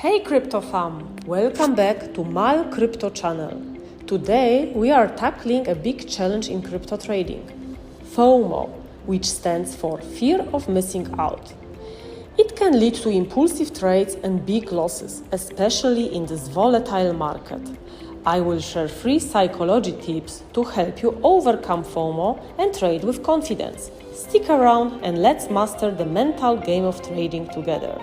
Hey crypto fam, welcome back to Mal Crypto channel. Today we are tackling a big challenge in crypto trading, FOMO, which stands for fear of missing out. It can lead to impulsive trades and big losses, especially in this volatile market. I will share free psychology tips to help you overcome FOMO and trade with confidence. Stick around and let's master the mental game of trading together.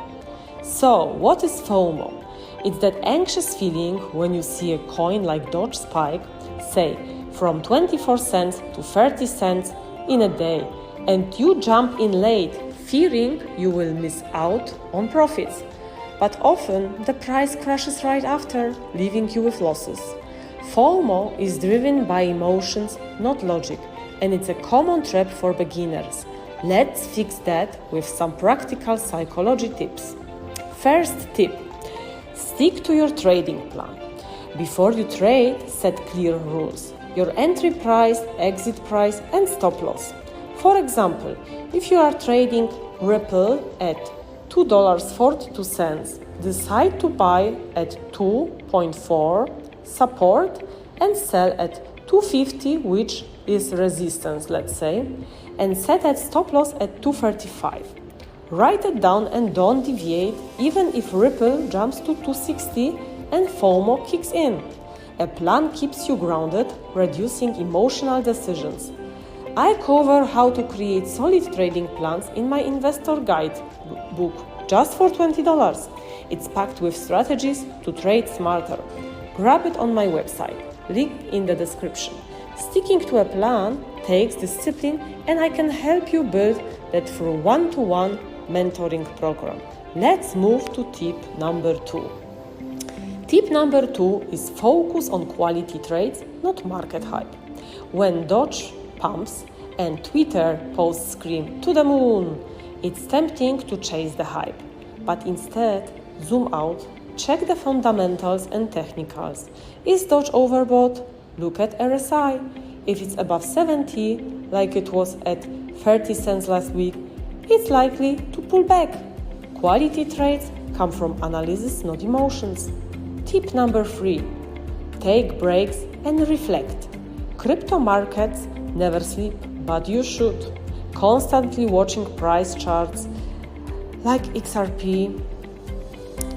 So, what is FOMO? It's that anxious feeling when you see a coin like Doge spike, say, from 24 cents to 30 cents in a day, and you jump in late, fearing you will miss out on profits. But often, the price crashes right after, leaving you with losses. FOMO is driven by emotions, not logic, and it's a common trap for beginners. Let's fix that with some practical psychology tips. First tip, stick to your trading plan. Before you trade, set clear rules. Your entry price, exit price, and stop loss. For example, if you are trading Ripple at $2.42, decide to buy at 2.4 support and sell at 250, which is resistance, let's say, and set at stop loss at 235. Write it down and don't deviate even if Ripple jumps to 260 and FOMO kicks in. A plan keeps you grounded, reducing emotional decisions. I cover how to create solid trading plans in my investor guide book just for $20. It's packed with strategies to trade smarter. Grab it on my website, link in the description. Sticking to a plan takes discipline, and I can help you build that through one-to-one mentoring program. Let's move to tip number 2. Tip number 2 is focus on quality trades, not market hype. When Doge pumps and Twitter posts scream to the moon, it's tempting to chase the hype. But instead, zoom out, check the fundamentals and technicals. Is Doge overbought? Look at RSI. If it's above 70, like it was at 30 cents last week, it's likely to pull back. Quality trades come from analysis, not emotions. Tip number 3. Take breaks and reflect. Crypto markets never sleep, but you should. Constantly watching price charts like XRP,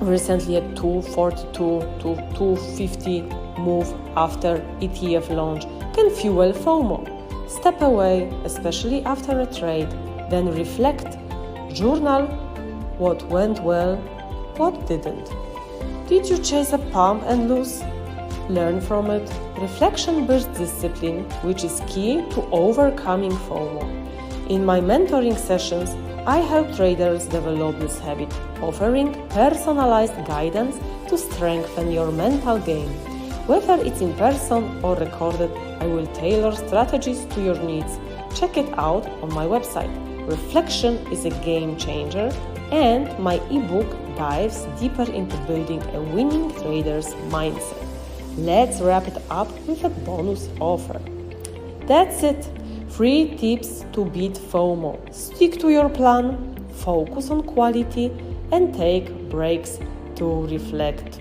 recently at 242 to 250 move after ETF launch, can fuel FOMO. Step away, especially after a trade. Then reflect, journal what went well, what didn't. Did you chase a pump and lose? Learn from it. Reflection builds discipline, which is key to overcoming FOMO. In my mentoring sessions, I help traders develop this habit, offering personalized guidance to strengthen your mental game. Whether it's in person or recorded, I will tailor strategies to your needs. Check it out on my website. Reflection is a game changer, and my ebook dives deeper into building a winning trader's mindset. Let's wrap it up with a bonus offer. That's it. 3 tips to beat FOMO. Stick to your plan, focus on quality, and take breaks to reflect.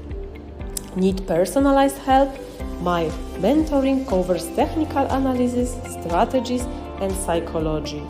Need personalized help? My mentoring covers technical analysis, strategies, and psychology.